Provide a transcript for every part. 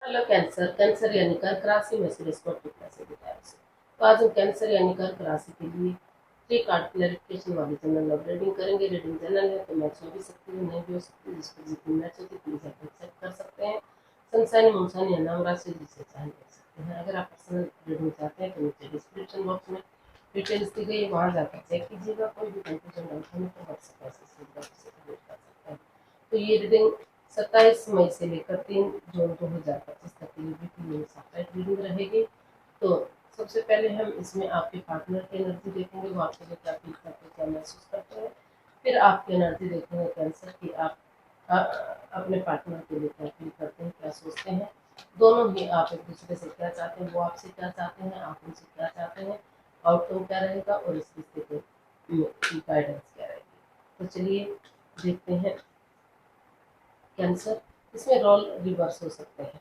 Hello cancer. Cancer यानी कर्क राशि में से रिस्पेक्टिव राशि बताया उसे। तो आज हम कैंसर यानी कर्क राशि के लिए 3 कार्ड क्लैरिफिकेशन वाली जनरल ऑफ रीडिंग करेंगे। रीडिंग जनरल है तो मैच हो भी सकती है, नहीं भी हो सकती, जिसको जितनी मैच होती प्लीज आप एक्सेप्ट कर सकते हैं। सनसाइन मुनसाइन या नाम राशि जिसे चाहे कर सकते हैं। अगर आप पर्सनल रीडिंग चाहते हैं तो नीचे डिस्क्रिप्शन बॉक्स में डिटेल्स दी गई है, वहाँ जाकर चेक कीजिएगा। कोई भी कंफ्यूजन डाउट होने पर व्हाट्सएप मैसेज से कर सकते हैं। तो ये रीडिंग 27 मई से लेकर 3 जून 2025 तक के लिए वीकली सेपरेट रीडिंग रहेगी। तो सबसे पहले हम इसमें आपके पार्टनर की एनर्जी देखेंगे, वो आपके लिए क्या फील करते हैं, क्या महसूस करते हैं। फिर आपकी एनर्जी देखेंगे कैंसर की, आप अपने पार्टनर के लिए क्या फील करते हैं, क्या सोचते हैं। दोनों ही आप एक दूसरे से क्या चाहते हैं, वो आपसे क्या चाहते हैं, आप उनसे क्या चाहते हैं, आउटकम क्या रहेगा और इस रिश्ते को गाइडेंस क्या रहेगी। तो चलिए देखते हैं कैंसर। इसमें रोल रिवर्स हो सकते हैं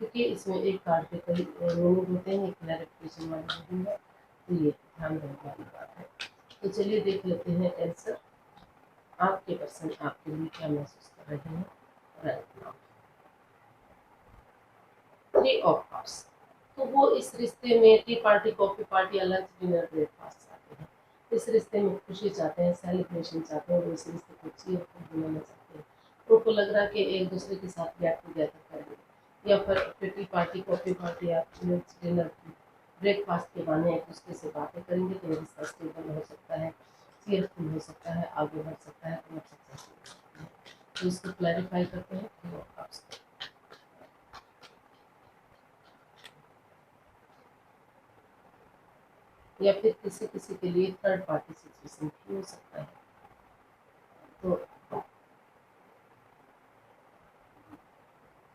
क्योंकि इसमें एक कार्ड के कई मीनिंग होते हैं। क्लैरिफिकेशन वाली रीडिंग है तो ये ध्यान रखने वाली बात है। तो चलिए देख लेते हैं कैंसर, आपके पर्सन आपके लिए क्या महसूस कर रहे हैं राइट नाउ। 3 of cups. तो वो इस रिश्ते में टी पार्टी, कॉफी पार्टी या लंच डिनर ब्रेकफास्ट चाहते हैं। इस रिश्ते में खुशी चाहते हैं, सेलिब्रेशन चाहते हैं, वो इस रिश्ते को चीयरफुल बनाना चाहते हैं। उनको लग रहा है कि एक दूसरे के साथ गेट टुगेदर करेंगे, या फिर टी पार्टी, कॉफी पार्टी या लंच डिनर ब्रेकफास्ट के बहाने एक दूसरे से बातें करेंगे तो रिश्ता स्टेबल हो सकता है, चीयरफुल हो सकता है, आगे बढ़ सकता है और सक्सेसफुल हो सकता है। तो इसको क्लैरिफाई करते हैं तो आपसे। या फिर किसी किसी के लिए थर्ड पार्टी सिचुएशन भी हो सकता है। तो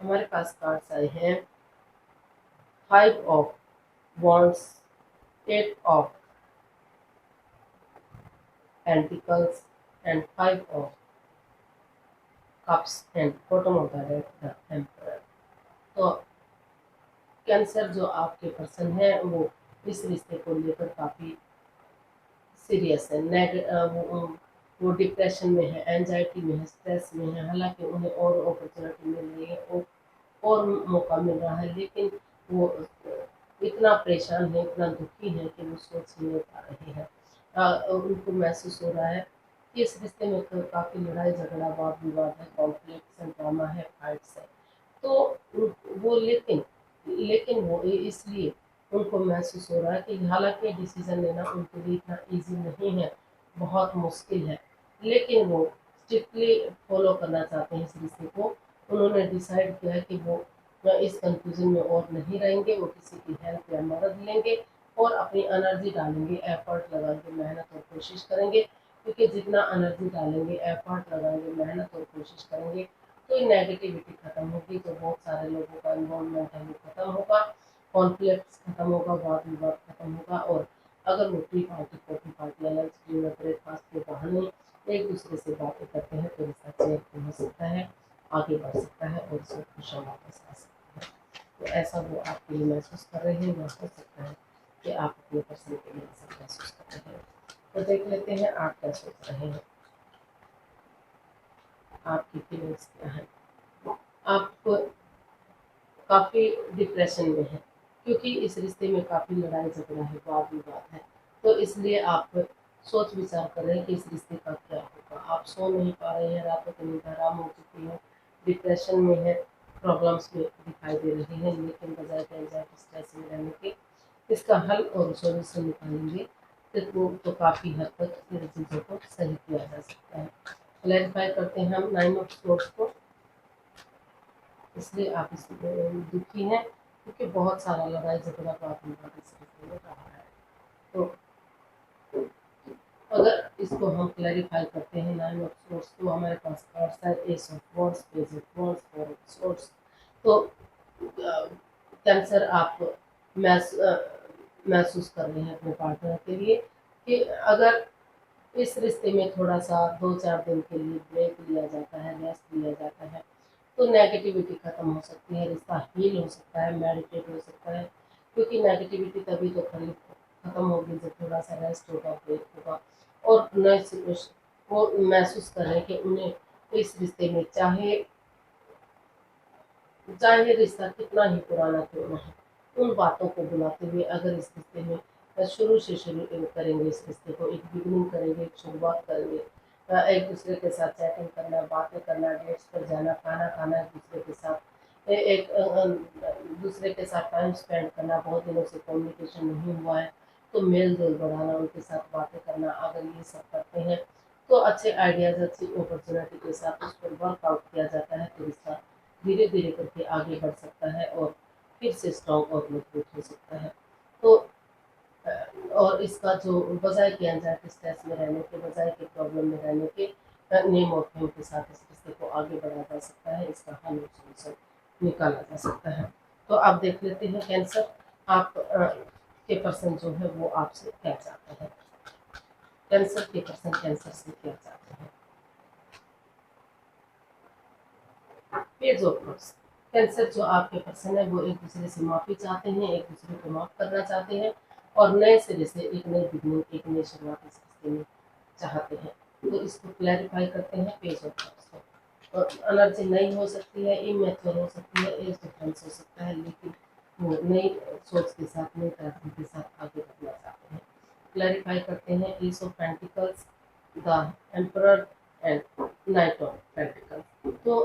हमारे पास कार्ड्स आए हैं 5 of wands, 8 of pentacles and 5 of cups and bottom of the deck the emperor। तो कैंसर जो आपके पर्सन है वो इस रिश्ते को लेकर काफी सीरियस है। वो डिप्रेशन में है, एंजाइटी में है, स्ट्रेस में है। हालांकि उन्हें और अपॉर्चुनिटी मिल रही है और मौका मिल रहा है, लेकिन वो इतना परेशान है, इतना दुखी है कि वो सोच ही नहीं पा रहे हैं। उनको महसूस हो रहा है कि इस रिश्ते में तो काफ़ी लड़ाई झगड़ा, वाद विवाद है, कॉन्फ्लिक्ट ड्रामा है, फाइट्स है। तो वो लेकिन लेकिन वो इसलिए उनको महसूस हो रहा है कि हालांकि डिसीजन लेना उनके लिए इतना ईजी नहीं है, बहुत मुश्किल है, लेकिन वो स्ट्रिक्टली फॉलो करना चाहते हैं इस रिश्ते को। उन्होंने डिसाइड किया है कि वो इस कंफ्यूजन में और नहीं रहेंगे, वो किसी की हेल्प या मदद लेंगे और अपनी एनर्जी डालेंगे, एफर्ट लगाएंगे, मेहनत और कोशिश करेंगे। क्योंकि जितना एनर्जी डालेंगे, एफर्ट लगाएंगे, मेहनत और कोशिश करेंगे तो नेगेटिविटी खत्म होगी। तो बहुत सारे लोगों का इन्वॉल्वमेंट है वो खत्म होगा, कॉन्फ्लिक्ट खत्म होगा, वाद विवाद खत्म होगा। और अगर वो टी पार्टी, कॉफी पार्टी या लंच डिनर ब्रेकफास्ट के बहाने एक दूसरे से बातें करते हैं तो रिश्ता चेंज हो सकता है, आगे बढ़ सकता है और इसमें खुशियाँ वापस आ सकती है। तो ऐसा वो आपके लिए महसूस कर रहे हैं, या हो सकता है कि आप अपने पर्सन के लिए ऐसा महसूस कर रहे हैं। तो देख लेते हैं आप क्या सोच रहे हैं, आपकी फीलिंग्स क्या है। आप काफ़ी डिप्रेशन में है क्योंकि इस रिश्ते में काफ़ी लड़ाई झगड़ा है, वाद विवाद है। तो इसलिए आप सोच विचार कर रहे हैं कि इस रिश्ते का क्या होगा। आप सो नहीं पा रहे हैं, रातों को नींद हराम हो चुकी है, डिप्रेशन में है, प्रॉब्लम्स में दिखाई दे रही हैं। लेकिन बजाय एंजाइटी स्ट्रेस में रहने के इसका हल और सॉल्यूशन निकालेंगे तो काफ़ी हद तक इन चीज़ों को सही किया जा सकता है। क्लैरिफाई करते हैं हम 9 ऑफ सोर्स को। इसलिए आप इसमें दुखी हैं क्योंकि बहुत सारा लड़ाई झगड़ा वाद विवाद इस रिश्ते में रहा है। तो अगर इसको हम क्लैरिफाई करते हैं 9 ऑफ सोर्स, तो हमारे पास कार्ड्स है S of wands, page of wands, 4 of source. तो कैंसर आप महसूस कर रहे हैं अपने पार्टनर के लिए कि अगर इस रिश्ते में थोड़ा सा 2-4 दिन के लिए ब्रेक लिया जाता है, रेस्ट लिया जाता है तो नेगेटिविटी खत्म हो सकती है, रिश्ता हील हो सकता है, मेडिटेट हो सकता है। क्योंकि नेगेटिविटी तभी तो खत्म होगी जब थोड़ा सा रेस्ट होगा, ब्रेक होगा और नए वो महसूस करें कि उन्हें इस रिश्ते में चाहे चाहे रिश्ता कितना ही पुराना क्यों न हो, उन बातों को बुलाते हुए अगर इस रिश्ते में शुरू से शुरू करेंगे, इस रिश्ते को एक बिगनिंग करेंगे, एक शुरुआत करेंगे, एक दूसरे के साथ चैटिंग करना, बातें करना, डेट्स पर जाना, खाना खाना, एक दूसरे के साथ दूसरे के साथ टाइम स्पेंड करना, बहुत दिनों से कम्युनिकेशन नहीं हुआ है तो मेल जोल बढ़ाना, उनके साथ बातें करना, अगर ये सब करते हैं तो अच्छे आइडियाज, अच्छी अपॉर्चुनिटी के साथ उस पर वर्कआउट किया जाता है तो रिश्ता धीरे धीरे करके आगे बढ़ सकता है और फिर से स्ट्रॉन्ग और मजबूत हो सकता है। तो और इसका जो बजाय कि एंजाइटी स्ट्रेस में रहने के, बजाय के प्रॉब्लम में रहने के, नेम और फेम के साथ इस रिश्ते को आगे बढ़ाया जा सकता है, इसका हल और सॉल्यूशन निकाला जा सकता है। तो आप देख लेते हैं कैंसर आप के पर्सन जो है वो आपसे क्या चाहते हैं, कैंसर के पर्सन कैंसर से क्या चाहते हैं। पेज ऑफ कप्स, कैंसर जो आपके पर्सन है वो एक दूसरे से माफी चाहते हैं, एक दूसरे को माफ करना चाहते हैं और नए सिरे से एक नई बिगनिंग, एक नई शुरुआत इस रिश्ते में चाहते हैं। तो इसको क्लैरिफाई करते हैं पेज ऑफ कप्स को। और एनर्जी नई हो सकती है, इमेच्योर हो सकती है, एज डिफरेंस हो सकता है, लेकिन वो नई सोच के साथ, नई तरक्की के साथ आगे बढ़ना चाहते हैं। क्लैरिफाई करते हैं S of pentacles, the emperor and night of pentacles. तो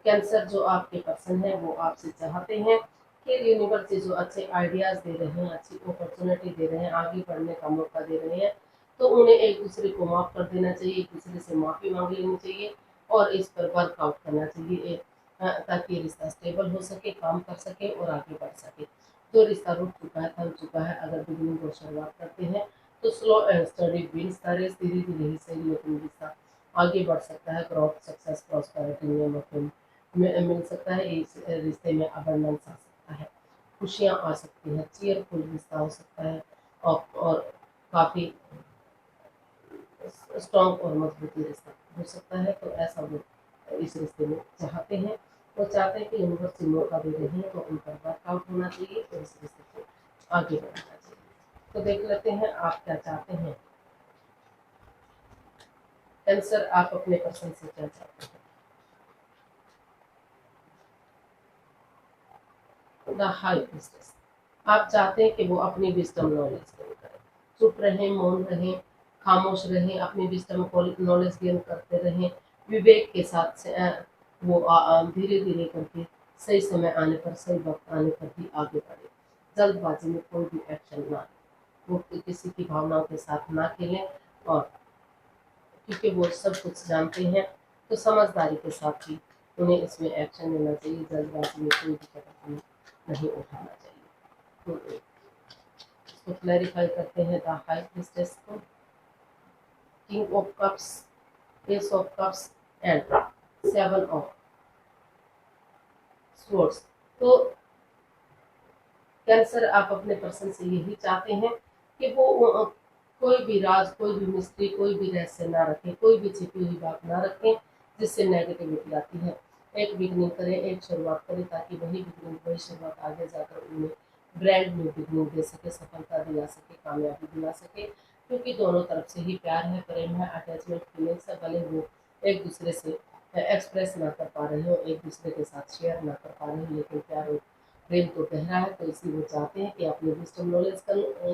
कैंसर जो आपके पर्सन है वो आपसे चाहते हैं कि यूनिवर्स से जो अच्छे आइडियाज दे रहे हैं, अच्छी अपॉर्चुनिटी दे रहे हैं, आगे बढ़ने का मौका दे रहे हैं, तो उन्हें एक दूसरे को माफ कर देना चाहिए, एक दूसरे से माफी मांग लेनी चाहिए और इस पर वर्कआउट करना चाहिए, ताकि रिश्ता स्टेबल हो सके, काम कर सके और आगे बढ़ सके। जो रिश्ता रुक चुका है, थम चुका है, अगर बिगनिंग और शुरुआत करते हैं तो slow and steady wins the race, धीरे धीरे ही सही लेकिन रिश्ता आगे बढ़ सकता है। ग्रोथ, सक्सेस, प्रॉस्पेरिटी, नियम मिल सकता है, इस रिश्ते में अबंडेंस आ सकता है, खुशियाँ आ सकती हैं, चीयरफुल रिश्ता हो सकता है और काफ़ी स्ट्रॉन्ग और मजबूती रिश्ता हो सकता है। तो ऐसा वो इस रिश्ते में चाहते हैं, वो चाहते हैं कि यूनिवर्स से मौका दे रहे हैं तो उन पर वर्कआउट होना चाहिए और इस रिश्ते को आगे बढ़ाना चाहिए। तो देख लेते हैं आप क्या चाहते हैं कैंसर, आप अपने पर्सन से क्या चाहते हैं। द हाई प्रीस्टेस, आप चाहते हैं कि वो अपनी विजडम नॉलेज गेन करें, चुप रहें, मौन रहें, खामोश रहें, अपनी विजडम नॉलेज गेन करते रहें, विवेक के साथ से वो धीरे धीरे करके सही समय आने पर, सही वक्त आने पर ही आगे बढ़े। जल्दबाजी में कोई भी एक्शन ना लें, वो किसी की भावनाओं के साथ ना खेलें और क्योंकि वो सब कुछ जानते हैं तो समझदारी के साथ ही उन्हें इसमें एक्शन लेना चाहिए, जल्दबाजी में कोई भी कदम नहीं उठाना चाहिए। तो इसको क्लैरिफाई करते हैं द हाई प्रीस्टेस को। King of cups, S of cups and seven of swords. तो कैंसर आप अपने पर्सन से यही चाहते हैं कि वो कोई भी राज, कोई भी मिस्ट्री, कोई भी रहस्य ना रखें, कोई भी छिपी हुई बात ना रखें जिससे नेगेटिविटी आती है। एक बिगनिंग करें, एक शुरुआत करें ताकि वही बिगनिंग, वही शुरुआत आगे जाकर उन्हें ब्रांड न्यू बिगनिंग दे सके, सफलता दिला सके, कामयाबी दिला सके। क्योंकि दोनों तरफ से ही प्यार है, प्रेम है, अटैचमेंट फीलिंग्स है, भले वो एक दूसरे से एक्सप्रेस ना कर पा रहे हो, एक दूसरे के साथ शेयर ना कर पा रहे हो, लेकिन प्यार और प्रेम तो गहरा है। तो इसलिए वो चाहते हैं कि अपने विजडम नॉलेज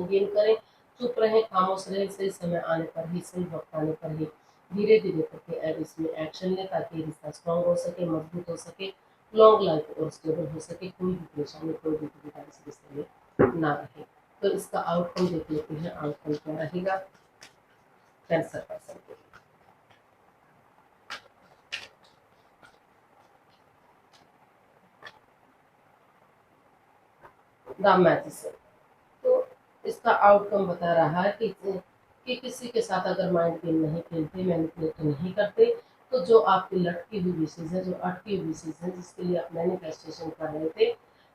गेन करें, चुप रहें, खामोश रहें, सही समय आने पर ही, सही वक्त आने पर ही धीरे धीरे करके इसमें एक्शन लें ताकि रिश्ता स्ट्रॉन्ग हो सके, मजबूत हो सके, लॉन्ग लाइफ और स्टेबल हो सके, कोई भी परेशानी, कोई भी दुविधा इस रिश्ते में ना रहे। तो इसका आउटकम देख लेते हैं, आउटकम क्या रहेगा कैंसर पर्सन के लिए। द मैजिशियन, तो इसका आउटकम बता रहा है कि किसी के साथ अगर माइंड गेम नहीं खेलते, मैनिपुलेट नहीं करते, तो जो आपकी लटकी हुई विशेष है, जो अटकी हुई विशेष है, जिसके लिए आप मैनिफेस्टेशन कर रहे थे,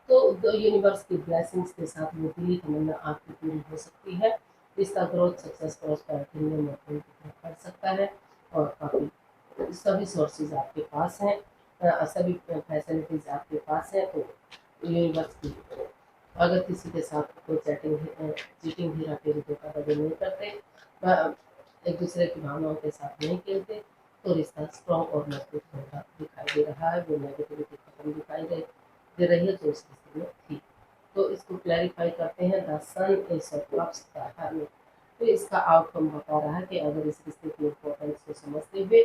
तो यूनिवर्स की ब्लेसिंग्स के साथ वो दिली तमन्ना आपकी पूरी हो सकती है। इसका ग्रोथ, सक्सेस, प्रॉस्पेरिटी में कर सकता है और काफ़ी सभी सोर्सेज आपके पास हैं, सभी फैसिलिटीज आपके पास हैं। तो यूनिवर्स की अगर किसी के साथ कोई चीटिंग हेरा फेरी धोखाधड़ी नहीं करते, एक दूसरे की भावनाओं के साथ नहीं खेलते, तो रिश्ता स्ट्रॉन्ग और मजबूत होता दिखाई दे रहा है। वो नेगेटिविटी खत्म दिखाई दे रही है जो इस रिश्ते में थी। तो इसको क्लैरिफाई करते हैं। The sun is cups the hermit. तो इसका आउटकम बता रहा है कि अगर इस रिश्ते की इम्पोर्टेंस को समझते हुए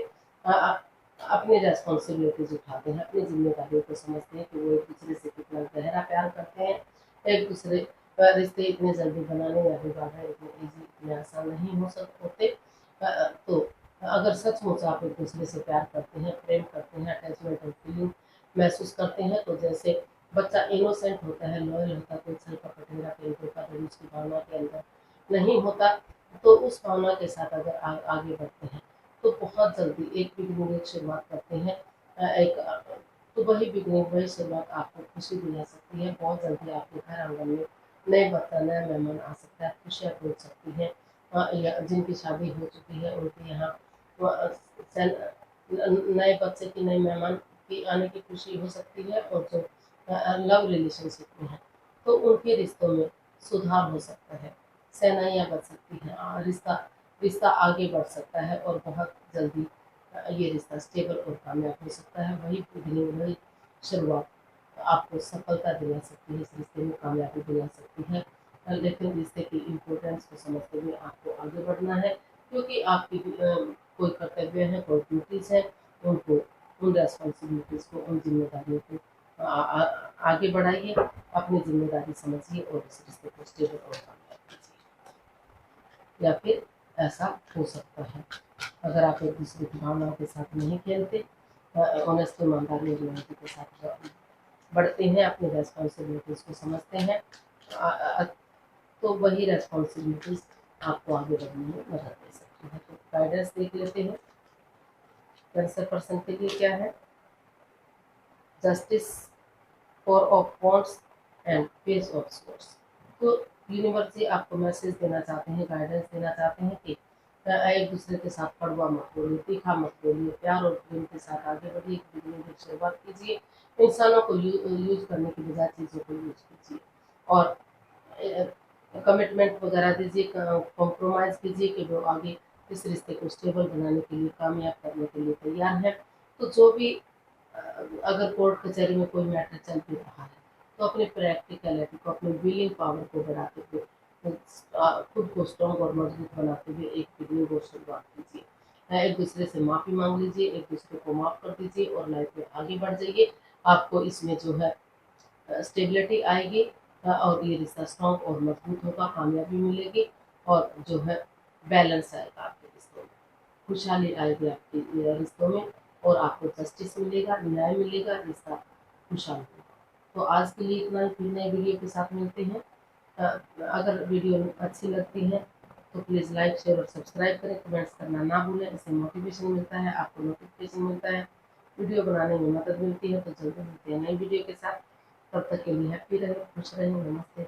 अपनी रेस्पॉन्सिबिलिटीज उठाते हैं, अपनी जिम्मेदारियों को समझते हैं कि वो एक दूसरे से कितना गहरा प्यार करते हैं। एक दूसरे रिश्ते इतने जल्दी बनाने या बिगाड़ना इतने ईजी, इतने आसान नहीं हो सकते होते। तो अगर सचमुच आप एक दूसरे से प्यार करते हैं, प्रेम करते हैं, अटैचमेंट और फीलिंग महसूस करते हैं, तो जैसे बच्चा इनोसेंट होता है, लॉयल होता है, कोई छल कपट प्रेम धोखाधड़ी उसकी भावना के अंदर नहीं होता, तो उस भावना के साथ अगर आगे बढ़ते हैं तो बहुत जल्दी एक बिगनिंग एक शुरुआत करते हैं। तो वही बिगनिंग वही शुरुआत आपको खुशी दिला सकती है। बहुत जल्दी आपके घर आंगन में नए बच्चा नया मेहमान आ सकता है, खुशियाँ पहुँच सकती हैं। जिनकी शादी हो चुकी है उनके यहाँ नए बच्चे की नए मेहमान की आने की खुशी हो सकती है। और जो लव रिलेशनशिप में है तो उनके रिश्तों में सुधार हो सकता है, सेनाइयाँ बढ़ सकती हैं, रिश्ता रिश्ता आगे बढ़ सकता है और बहुत जल्दी ये रिश्ता स्टेबल और कामयाब हो सकता है। वही बिगिनिंग वही शुरुआत आपको सफलता दिला सकती है, इस रिश्ते में कामयाबी दिला सकती है। लेकिन रिश्ते की इम्पोर्टेंस को समझते हुए आपको आगे बढ़ना है, क्योंकि आपकी कोई कर्तव्य है, कोई ड्यूटीज है, उनको उन रेस्पॉन्सिबिलिटीज को, उन जिम्मेदारियों को आगे बढ़ाइए, अपनी जिम्मेदारी समझिए और इस रिश्ते को स्टेबल और कामयाब कीजिए। या फिर ऐसा हो सकता है अगर आप एक दूसरे की भावनाओं के साथ नहीं खेलते, ऑनेस्ट ईमानदारी और लॉयल्टी के साथ बढ़ते हैं, अपनी रेस्पॉन्सिबिलिटीज को समझते हैं, तो वही रेस्पॉन्सिबिलिटीज आपको आगे बढ़ने में मदद दे सकती है। तो गाइडेंस देख लेते हैं कैंसर पर्सन के लिए क्या है। Justice for of wants and page of sports. तो यूनिवर्स जी आपको मैसेज देना चाहते हैं, गाइडेंस देना चाहते हैं कि एक दूसरे के साथ कड़वा मत बोलिए, तीखा मत बोलिए, प्यार और प्रेम के साथ आगे बढ़िए, एक बिगनिंग की शुरुआत कीजिए, इंसानों को यूज करने की बजाय चीज़ों को यूज कीजिए और कमिटमेंट वगैरह दीजिए, कॉम्प्रोमाइज़ कीजिए कि वो आगे इस रिश्ते को स्टेबल बनाने के लिए, कामयाब करने के लिए तैयार है। तो जो भी अगर कोर्ट कचहरी में कोई मैटर चल भी रहा है तो अपनी प्रैक्टिकलिटी को, अपनी विलिंग पावर को बढ़ाते हुए खुद को स्ट्रॉन्ग और मजबूत बनाते हुए एक बिगनिंग और शुरुआत कीजिए। एक दूसरे से माफ़ी मांग लीजिए, एक दूसरे को माफ़ कर दीजिए और लाइफ में आगे बढ़ जाइए। आपको इसमें जो है स्टेबिलिटी आएगी और ये रिश्ता स्ट्रॉन्ग और मजबूत होगा, कामयाबी मिलेगी और जो है बैलेंस आएगा आपके रिश्तों में, खुशहाली आएगी आपके रिश्तों में और आपको जस्टिस मिलेगा, न्याय मिलेगा, रिश्ता खुशहाल होगा। तो आज के लिए इतना ही, फिर नए वीडियो के साथ मिलते हैं। अगर वीडियो अच्छी लगती है तो प्लीज़ लाइक शेयर और सब्सक्राइब करें, कमेंट्स करना ना भूलें, इससे मोटिवेशन मिलता है, आपको नोटिफिकेशन मिलता है, वीडियो बनाने में मदद मिलती है। तो जल्दी मिलते हैं नई वीडियो के साथ, तब तक के लिए हैप्पी रहें, खुश रहें, नमस्ते।